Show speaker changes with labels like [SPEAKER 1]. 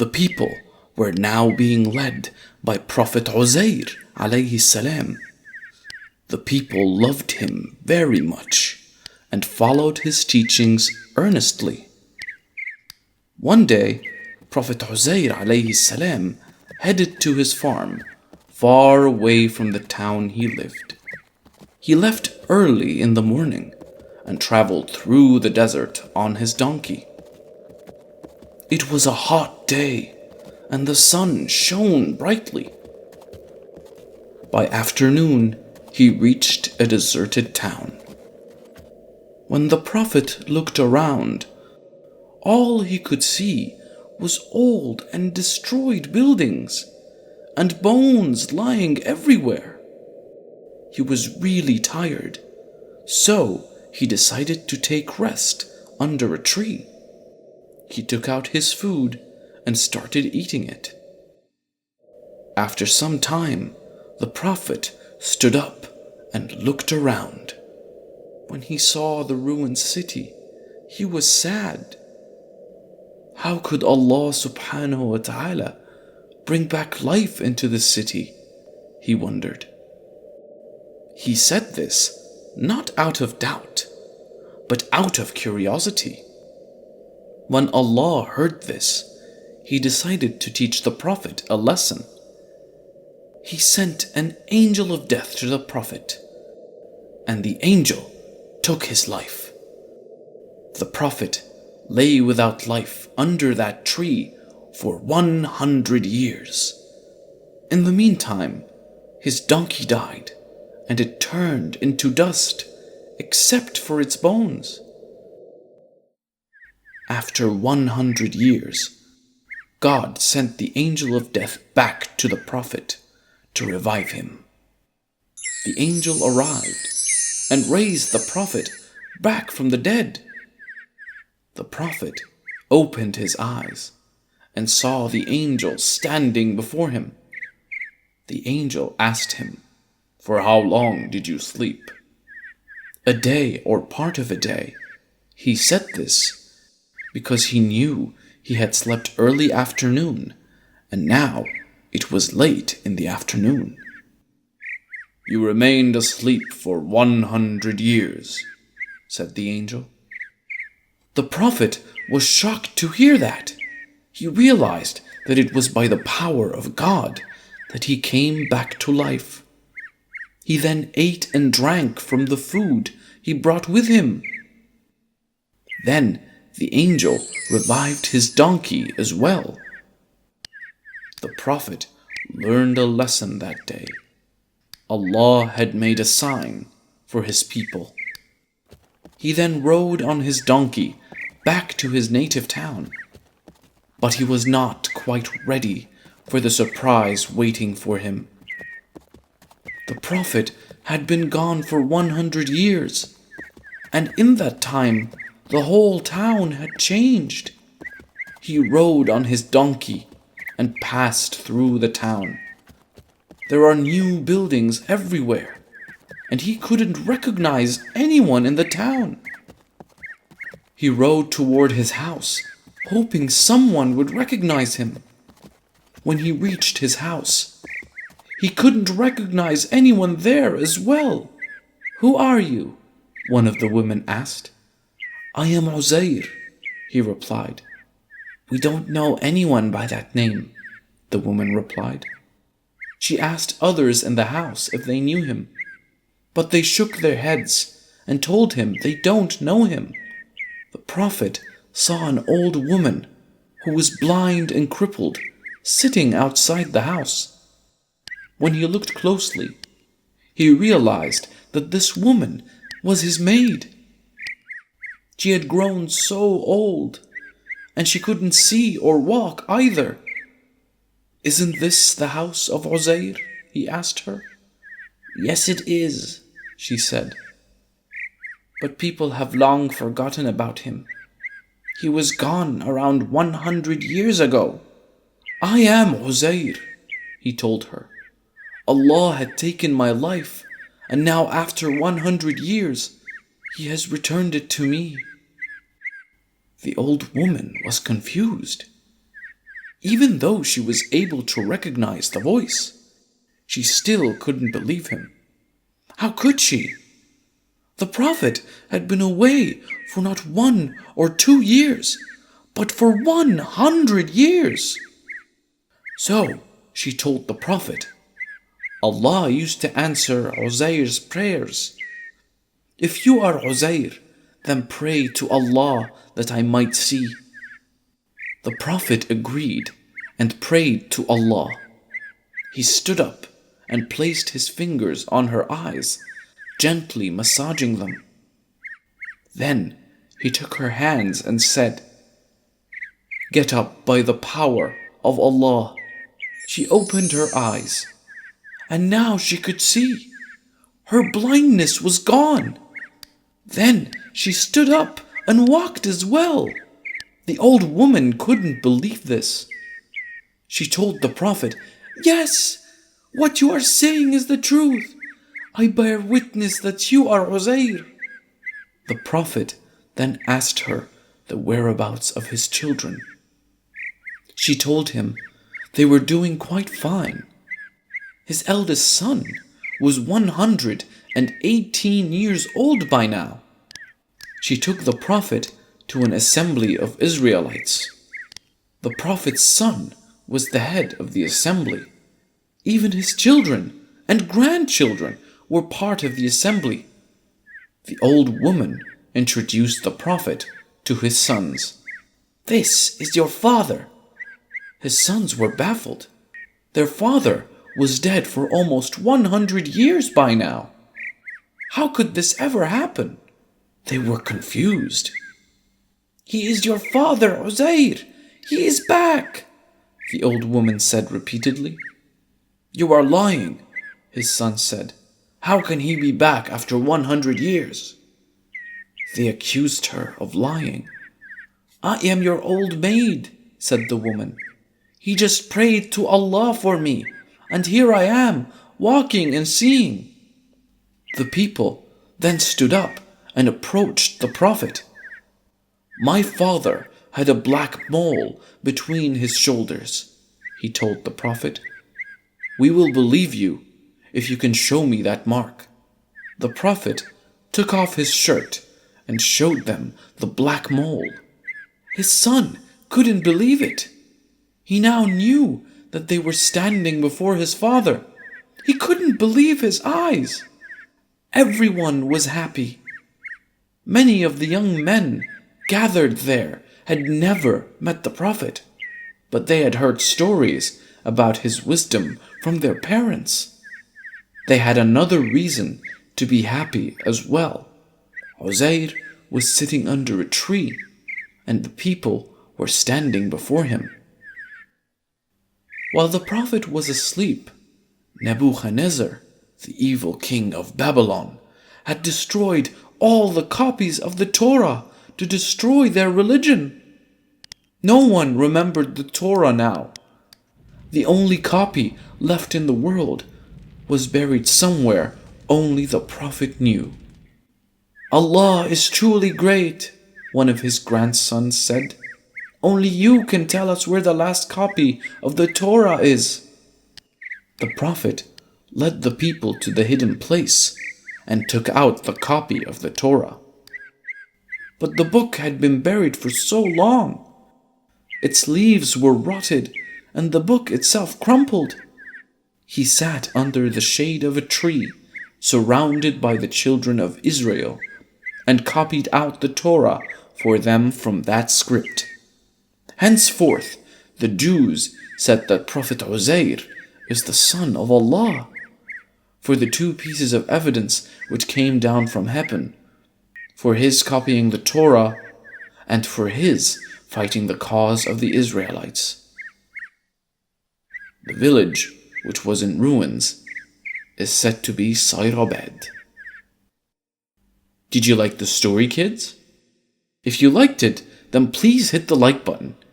[SPEAKER 1] The people were now being led by Prophet Uzair alayhi salam. The people loved him very much and followed his teachings earnestly. One day, Prophet Uzair alayhi salam headed to his farm, far away from the town he lived. He left early in the morning and traveled through the desert on his donkey. It was a hot day, and the sun shone brightly. By afternoon, he reached a deserted town. When the Prophet looked around, all he could see was old and destroyed buildings and bones lying everywhere. He was really tired, so he decided to take rest under a tree. He took out his food and started eating it. After some time, the Prophet stood up and looked around. When he saw the ruined city, he was sad. How could Allah subhanahu wa ta'ala bring back life into the city? He wondered. He said this not out of doubt, but out of curiosity. When Allah heard this, He decided to teach the Prophet a lesson. He sent an angel of death to the Prophet, and the angel took his life. The Prophet lay without life under that tree for 100 years. In the meantime, his donkey died, and it turned into dust, except for its bones. After 100 years, God sent the angel of death back to the Prophet to revive him. The angel arrived and raised the Prophet back from the dead. The Prophet opened his eyes and saw the angel standing before him. The angel asked him, "For how long did you sleep?" "A day or part of a day." He said this because he knew he had slept early afternoon, and now it was late in the afternoon. "You remained asleep for 100 years, said the angel. The Prophet was shocked to hear that. He realized that it was by the power of God that he came back to life. He then ate and drank from the food he brought with him. Then the angel revived his donkey as well. The Prophet learned a lesson that day. Allah had made a sign for his people. He then rode on his donkey back to his native town. But he was not quite ready for the surprise waiting for him. The Prophet had been gone for 100 years, and in that time the whole town had changed. He rode on his donkey and passed through the town. There are new buildings everywhere, and he couldn't recognize anyone in the town. He rode toward his house, hoping someone would recognize him. When he reached his house, he couldn't recognize anyone there as well. "Who are you?" one of the women asked. "I am Uzair," he replied. "We don't know anyone by that name," the woman replied. She asked others in the house if they knew him, but they shook their heads and told him they don't know him. The Prophet saw an old woman who was blind and crippled sitting outside the house. When he looked closely, he realized that this woman was his maid. She had grown so old, and she couldn't see or walk either. "Isn't this the house of Uzair?" he asked her. "Yes, it is," she said. "But people have long forgotten about him. He was gone around 100 years ago." "I am Uzair," he told her. "Allah had taken my life, and now after 100 years, He has returned it to me." The old woman was confused. Even though she was able to recognize the voice, she still couldn't believe him. How could she? The Prophet had been away for not 1 or 2 years, but for 100 years. So she told the Prophet, Allah used to answer Uzair's prayers. If you are Uzair, then pray to Allah that I might see. The Prophet agreed and prayed to Allah. He stood up and placed his fingers on her eyes, gently massaging them. Then he took her hands and said, "Get up by the power of Allah." She opened her eyes, and now she could see. Her blindness was gone. Then she stood up and walked as well. The old woman couldn't believe this. She told the Prophet, "Yes, what you are saying is the truth. I bear witness that you are Uzair." The Prophet then asked her the whereabouts of his children. She told him they were doing quite fine. His eldest son was 118 years old by now. She took the Prophet to an assembly of Israelites. The Prophet's son was the head of the assembly. Even his children and grandchildren were part of the assembly. The old woman introduced the Prophet to his sons. "This is your father." His sons were baffled. Their father was dead for almost 100 years by now. How could this ever happen? They were confused. "He is your father, Uzair. He is back," the old woman said repeatedly. "You are lying," his son said. "How can he be back after 100 years?" They accused her of lying. "I am your old maid," said the woman. "He just prayed to Allah for me, and here I am, walking and seeing." The people then stood up and approached the Prophet. "My father had a black mole between his shoulders," he told the Prophet. "We will believe you if you can show me that mark." The Prophet took off his shirt and showed them the black mole. His son couldn't believe it. He now knew that they were standing before his father. He couldn't believe his eyes. Everyone was happy. Many of the young men gathered there had never met the Prophet, but they had heard stories about his wisdom from their parents. They had another reason to be happy as well. Uzair was sitting under a tree, and the people were standing before him. While the Prophet was asleep, Nebuchadnezzar, the evil king of Babylon, had destroyed all the copies of the Torah to destroy their religion. No one remembered the Torah now. The only copy left in the world was buried somewhere only the Prophet knew. "Allah is truly great," one of his grandsons said. "Only you can tell us where the last copy of the Torah is." The Prophet led the people to the hidden place and took out the copy of the Torah. But the book had been buried for so long. Its leaves were rotted and the book itself crumpled. He sat under the shade of a tree, surrounded by the children of Israel, and copied out the Torah for them from that script. Henceforth, the Jews said that Prophet Uzair is the son of Allah, for the 2 pieces of evidence which came down from heaven, for his copying the Torah, and for his fighting the cause of the Israelites. The village, which was in ruins, is said to be Sayrabad. Did you like the story, kids? If you liked it, then please hit the like button